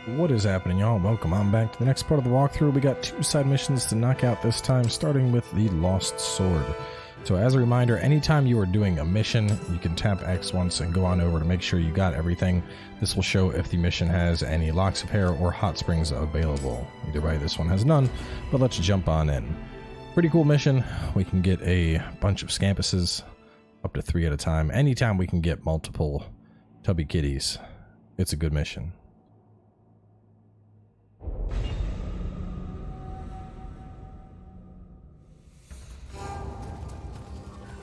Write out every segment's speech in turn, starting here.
What is happening, y'all? Welcome on back to the next part of the walkthrough. We got 2 side missions to knock out this time, starting with the Lost Sword. So as a reminder, anytime you are doing a mission, you can tap X once and go on over to make sure you got everything. This will show if the mission has any locks of hair or hot springs available. Either way, this one has none, but let's jump on in. Pretty cool mission. We can get a bunch of scampuses, up to 3 at a time. Anytime we can get multiple tubby kitties, it's a good mission.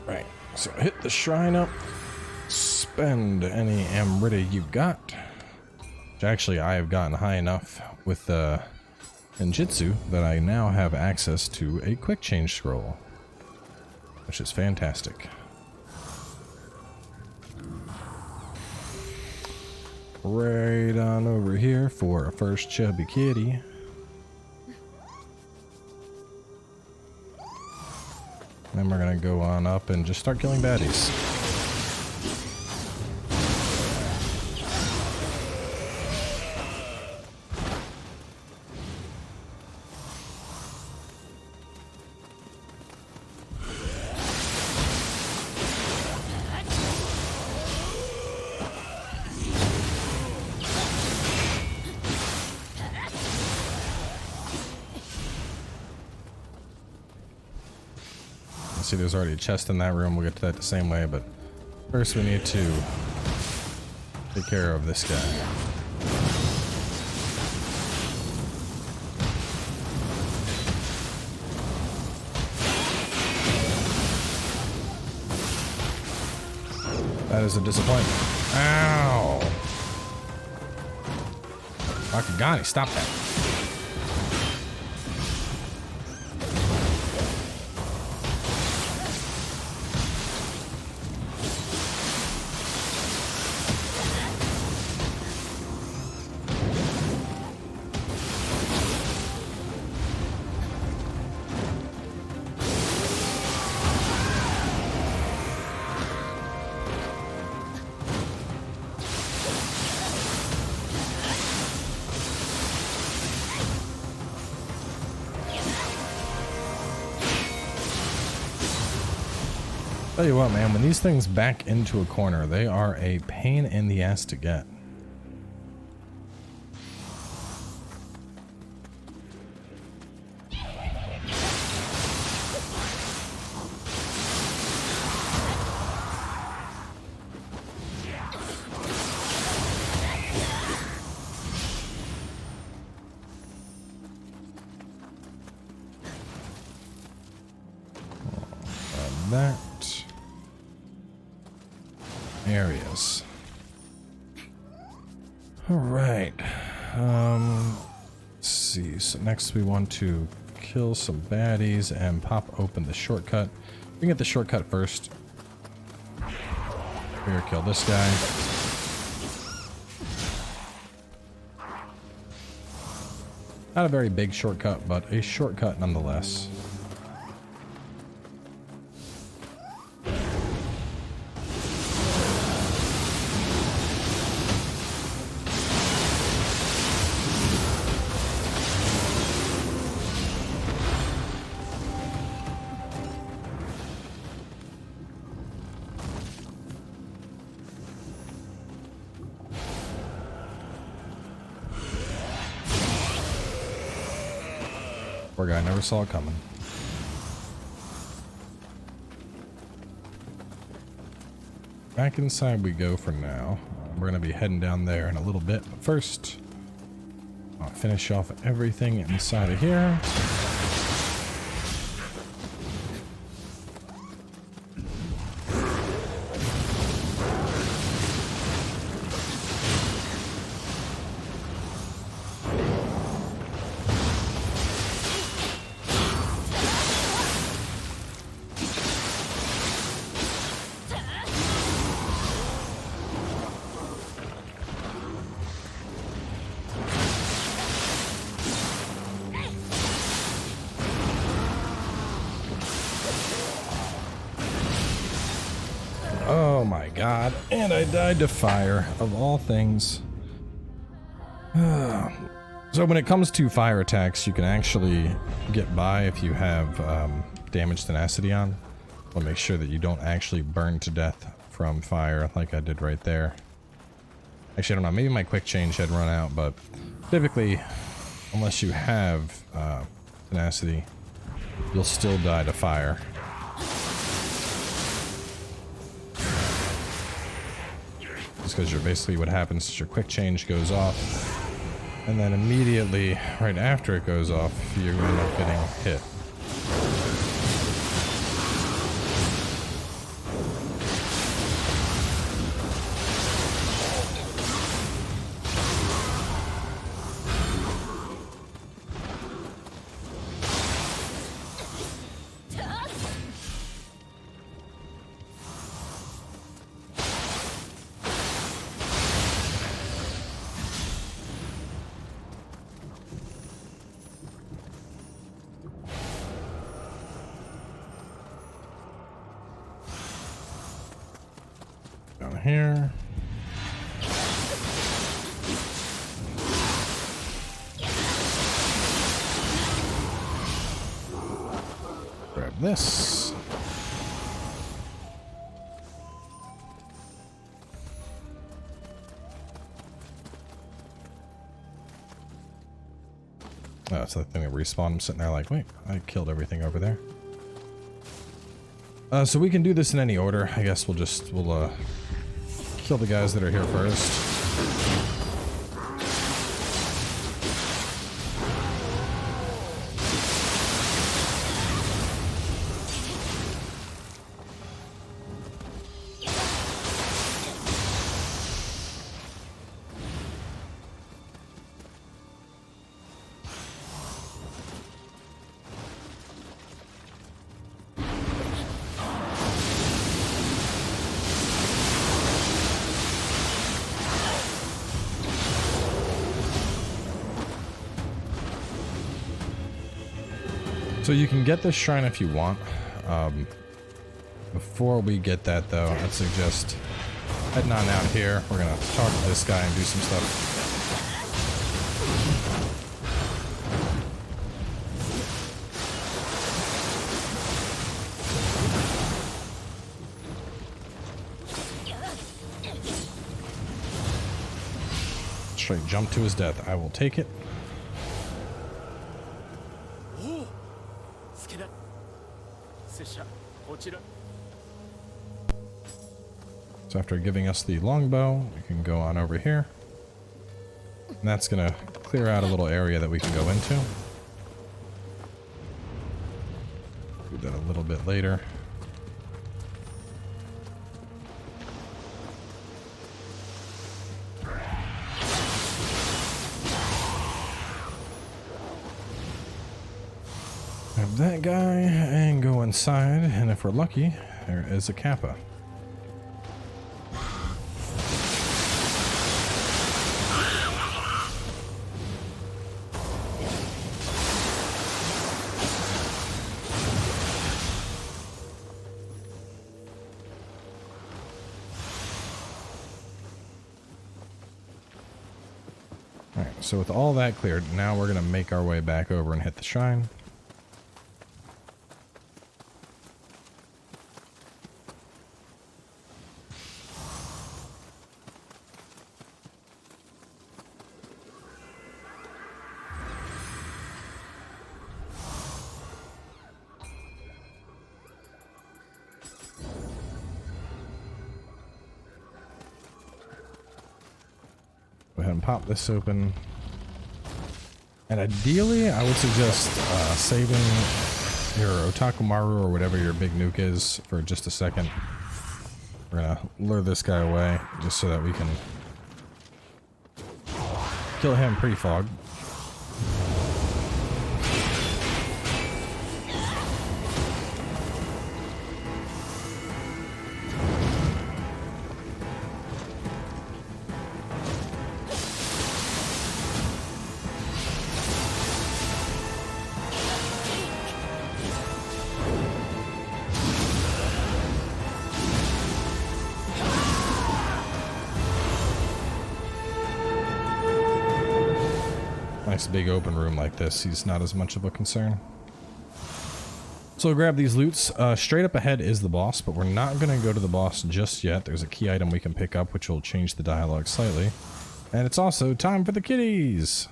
Right, so hit the shrine up, spend any Amrita you got. Which actually I have gotten high enough with Ninjutsu that I now have access to a quick change scroll, which is fantastic. Right on over here for a first chubby kitty. Then we're gonna go on up and just start killing baddies. See, there's already a chest in that room. We'll get to that the same way, but first we need to take care of this guy. That is a disappointment. Ow! Akagani, stop that. Tell you what, man, when these things back into a corner, they are a pain in the ass to get. That areas. All right. Let's see. So next we want to kill some baddies and pop open the shortcut. We can get the shortcut first. Here, kill this guy. Not a very big shortcut, but a shortcut nonetheless. Poor guy never saw it coming. Back inside we go for now. We're going to be heading down there in a little bit. But first, I'll finish off everything inside of here. Oh my god, and I died to fire, of all things. So when it comes to fire attacks, you can actually get by if you have damage tenacity on. But make sure that you don't actually burn to death from fire like I did right there. Actually, I don't know, maybe my quick change had run out, but typically, unless you have tenacity, you'll still die to fire. Just because you're basically, what happens is your quick change goes off, and then immediately, right after it goes off, you end up getting hit. Down here. Grab this. Oh, it's that thing that respawned. I'm sitting there like, wait, I killed everything over there. So we can do this in any order. I guess we'll kill the guys that are here first. So you can get this shrine if you want. Before we get that though, I'd suggest heading on out here. We're gonna talk to this guy and do some stuff. Straight jump to his death. I will take it. So after giving us the longbow, we can go on over here. And that's going to clear out a little area that we can go into. Do that a little bit later. Grab that guy and go inside, and if we're lucky, there is a Kappa. Alright, so with all that cleared, now we're going to make our way back over and hit the shrine. Go ahead and pop this open. And ideally, I would suggest saving your Otakemaru or whatever your big nuke is for just a second. We're gonna lure this guy away just so that we can kill him pre-fog. nice big open room like this, he's not as much of a concern. So grab these loots. Straight up ahead is the boss, but we're not going to go to the boss just yet. There's a key item we can pick up, which will change the dialogue slightly. And it's also time for the kitties.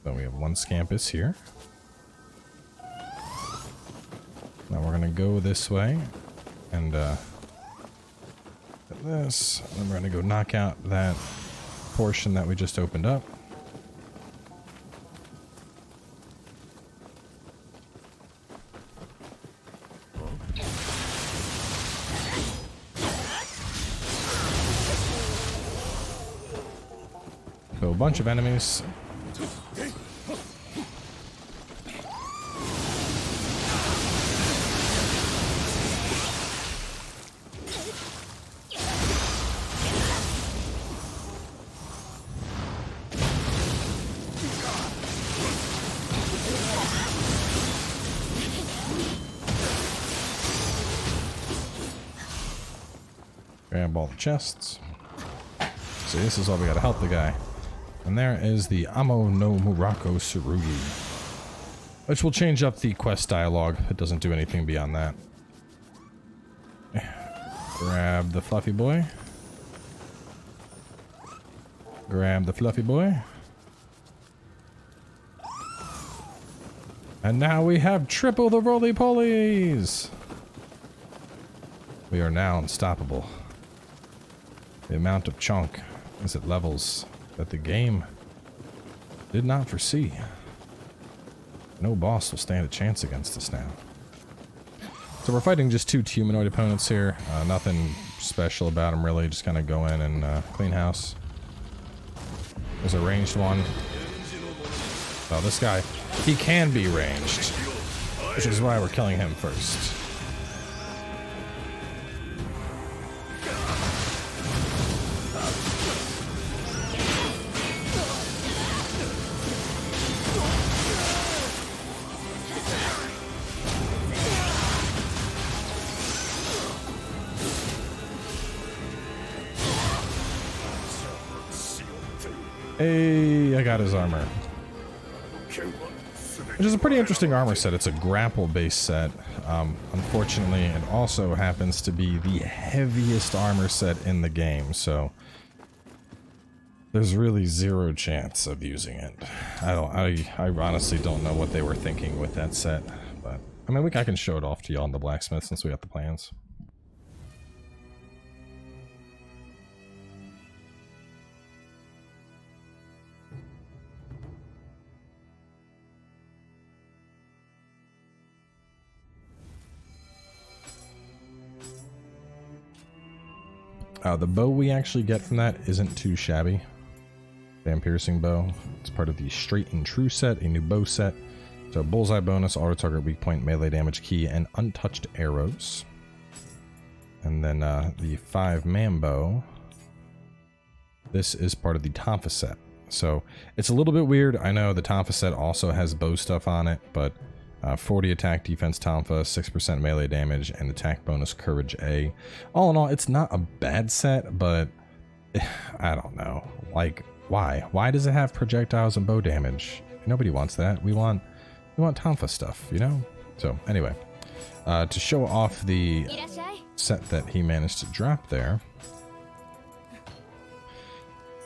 So we have one Scampus here. Now we're going to go this way. And this. And then we're going to go knock out that portion that we just opened up. So a bunch of enemies. Grab all the chests. So this is all we gotta help the guy. And there is the Amo no Murako Tsurugi, which will change up the quest dialogue. It doesn't do anything beyond that. Grab the fluffy boy. Grab the fluffy boy. And now we have triple the roly-polies! We are now unstoppable. The amount of chunk is at levels that the game did not foresee. No boss will stand a chance against us now. So we're fighting just two humanoid opponents here. Nothing special about them really, just kind of go in and clean house. There's a ranged one. Oh, this guy, he can be ranged, which is why we're killing him first. Hey, I got his armor. Which is a pretty interesting armor set. It's a grapple-based set. Unfortunately, it also happens to be the heaviest armor set in the game, so there's really zero chance of using it. I honestly don't know what they were thinking with that set, but I mean, I can show it off to y'all in the blacksmith since we got the plans. The bow we actually get from that isn't too shabby. Damn piercing bow. It's part of the straight and true set, a new bow set. So bullseye bonus, auto target weak point, melee damage key, and untouched arrows. And then the 5-man bow. This is part of the Tonfa set. So it's a little bit weird. I know the Tonfa set also has bow stuff on it, but 40 attack defense Tonfa, 6% melee damage, and attack bonus courage A. All in all, it's not a bad set, but I don't know. Like, why? Why does it have projectiles and bow damage? Nobody wants that. We want Tonfa stuff, you know? So anyway, to show off the set that he managed to drop there.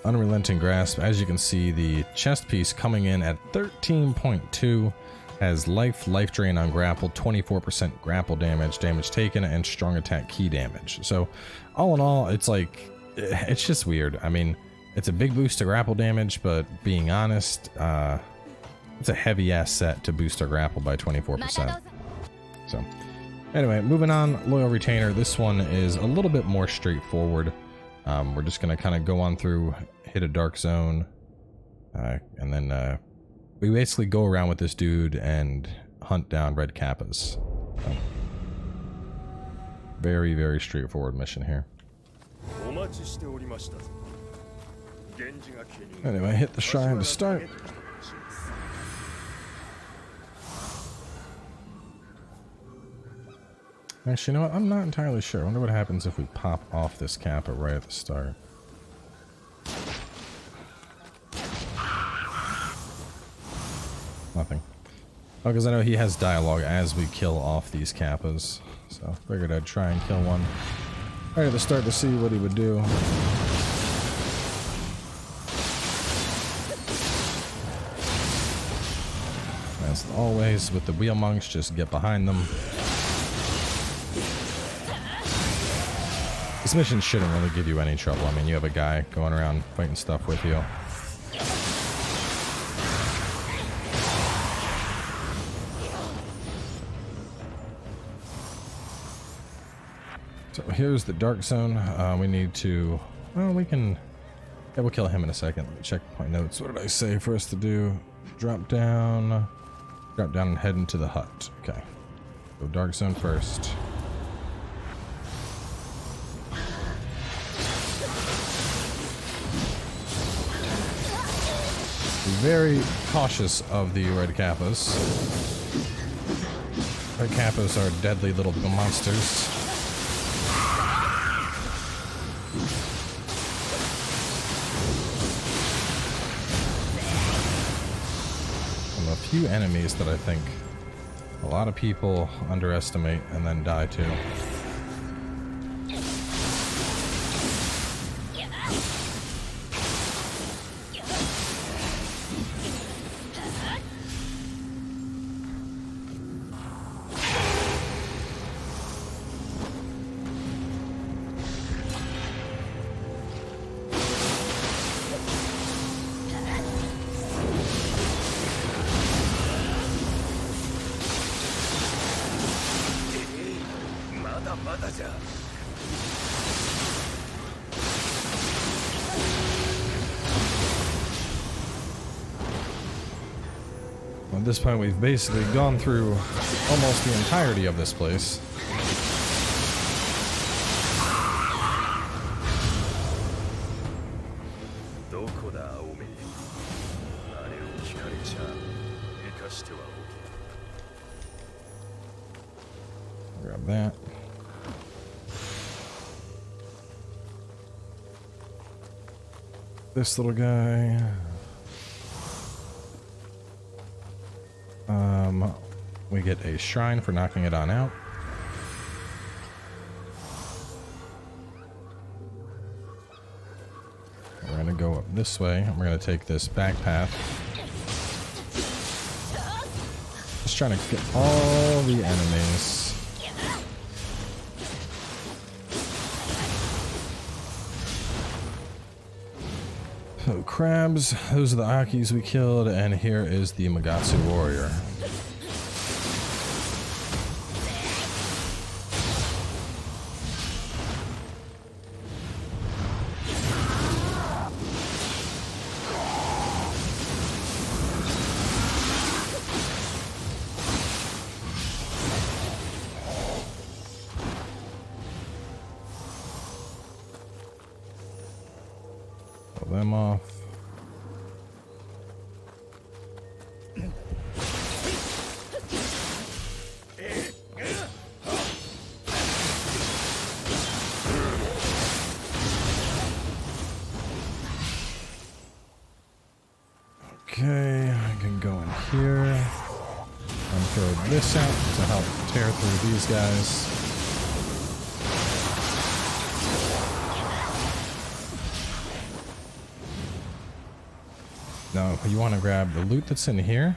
Unrelenting Grasp. As you can see, the chest piece coming in at 13.2 has life drain on grapple, 24% grapple damage, damage taken, and strong attack key damage. So all in all, it's like, it's just weird. I mean, it's a big boost to grapple damage, but being honest, it's a heavy ass set to boost our grapple by 24%. So anyway, moving on, Loyal Retainer. This one is a little bit more straightforward. We're just gonna kind of go on through, hit a dark zone, and then we basically go around with this dude and hunt down red kappas. So, very, very straightforward mission here. Anyway, hit the shrine to start. Actually, you know what? I'm not entirely sure. I wonder what happens if we pop off this kappa right at the start. Nothing. Oh, because I know he has dialogue as we kill off these kappas. So, figured I'd try and kill one right at the start to see what he would do. As always, with the wheel monks, just get behind them. This mission shouldn't really give you any trouble. I mean, you have a guy going around fighting stuff with you. So here's the dark zone. We need to... Well, we can... Yeah, we'll kill him in a second. Let me check my notes. What did I say for us to do? Drop down... Drop down and head into the hut. Okay. Go dark zone first. Be very cautious of the red kappas. Red kappas are deadly little monsters. A few enemies that I think a lot of people underestimate and then die to. At this point, we've basically gone through almost the entirety of this place. Grab that. This little guy. We get a shrine for knocking it on out. We're gonna go up this way, and we're gonna take this back path. Just trying to get all the enemies. So crabs, those are the Akis we killed, and here is the Magatsu warrior. Them off. Okay, I can go in here and throw this out to help tear through these guys. Now, you want to grab the loot that's in here,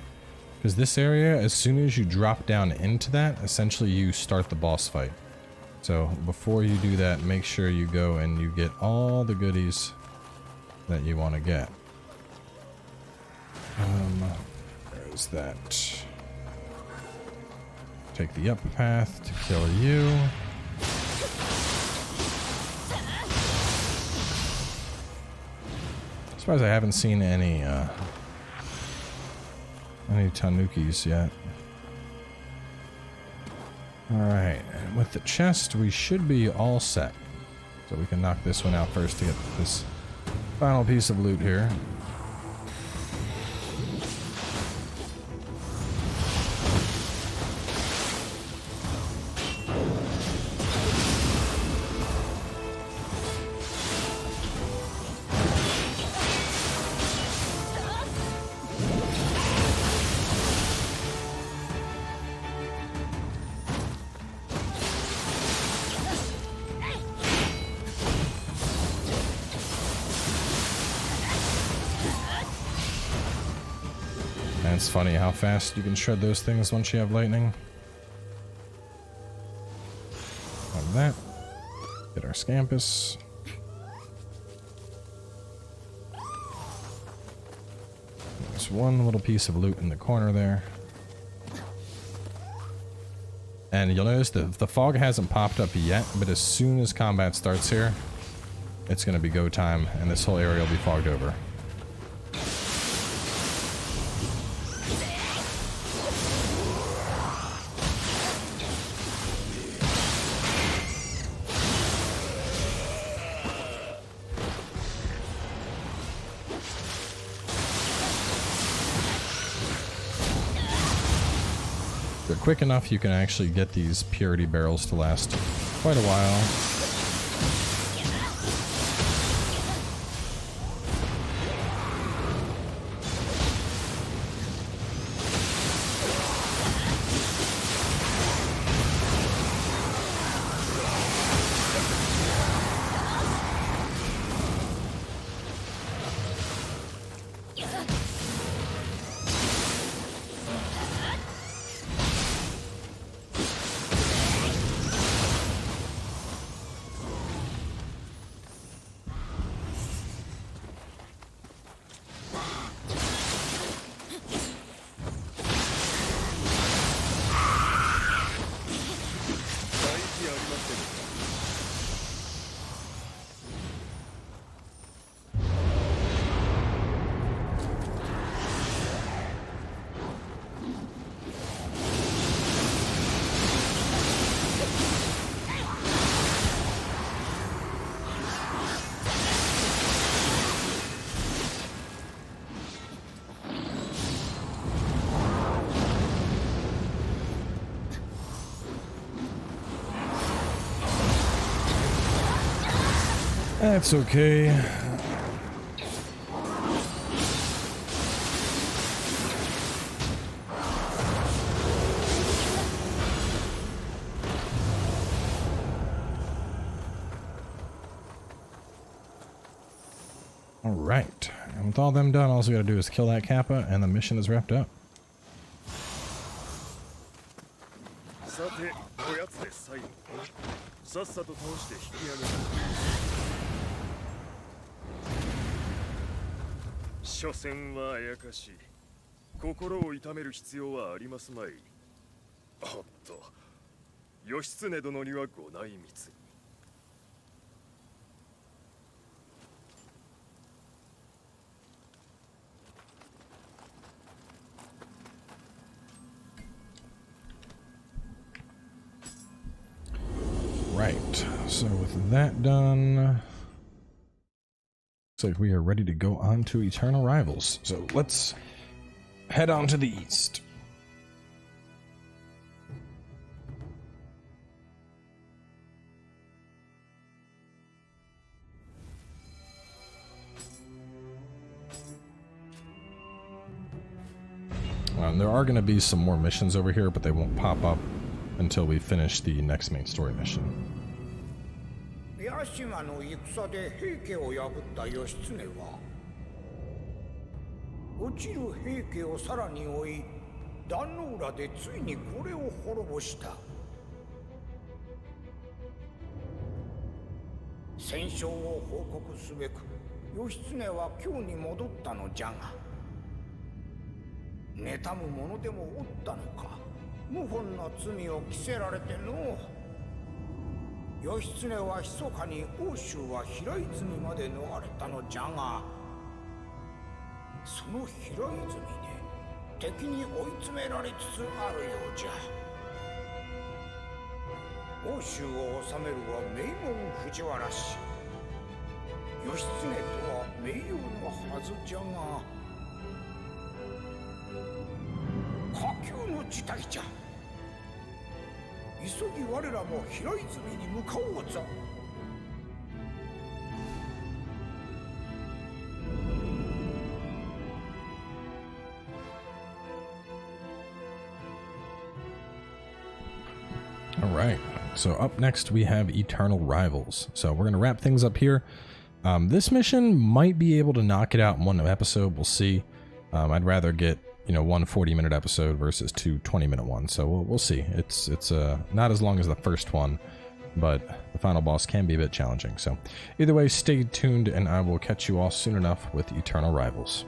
because this area, as soon as you drop down into that, essentially you start the boss fight. So before you do that, make sure you go and you get all the goodies that you want to get. There's that. Take the upper path to kill you. Surprised I haven't seen any tanukis yet. Alright, and with the chest we should be all set. So we can knock this one out first to get this final piece of loot here. And it's funny how fast you can shred those things once you have lightning. Like that. Get our Scampus. There's one little piece of loot in the corner there. And you'll notice that the fog hasn't popped up yet, but as soon as combat starts here, it's going to be go time, and this whole area will be fogged over. They're quick enough you can actually get these purity barrels to last quite a while. That's okay. All right. And with all them done, all we gotta do is kill that Kappa, and the mission is wrapped up. Right, so with that done, looks like we are ready to go on to Eternal Rivals. So let's head on to the east. There are going to be some more missions over here, but they won't pop up until we finish the next main story mission. Yashimaの戦で平家を破った義経は落ちる平家をさらに追い壇ノ浦でついにこれを滅ぼした。戦勝を報告すべく義経は京に戻ったのじゃが、妬む者でもおったのか。謀反の罪を着せられての。義経は密かに奥州は平泉まで逃れたのじゃが、その平泉で敵に追い詰められつつあるようじゃ。奥州を治めるは名門藤原氏。義経とは名誉のはずじゃが、下級の事態じゃ。急ぎ我らも平泉に向かおうぞ。All right, so up next we have Eternal Rivals. So we're going to wrap things up here. This mission might be able to knock it out in one episode. We'll see. I'd rather get you know, one 40-minute episode versus two 20-minute ones. So we'll see. It's not as long as the first one, but the final boss can be a bit challenging. So either way, stay tuned, and I will catch you all soon enough with Eternal Rivals.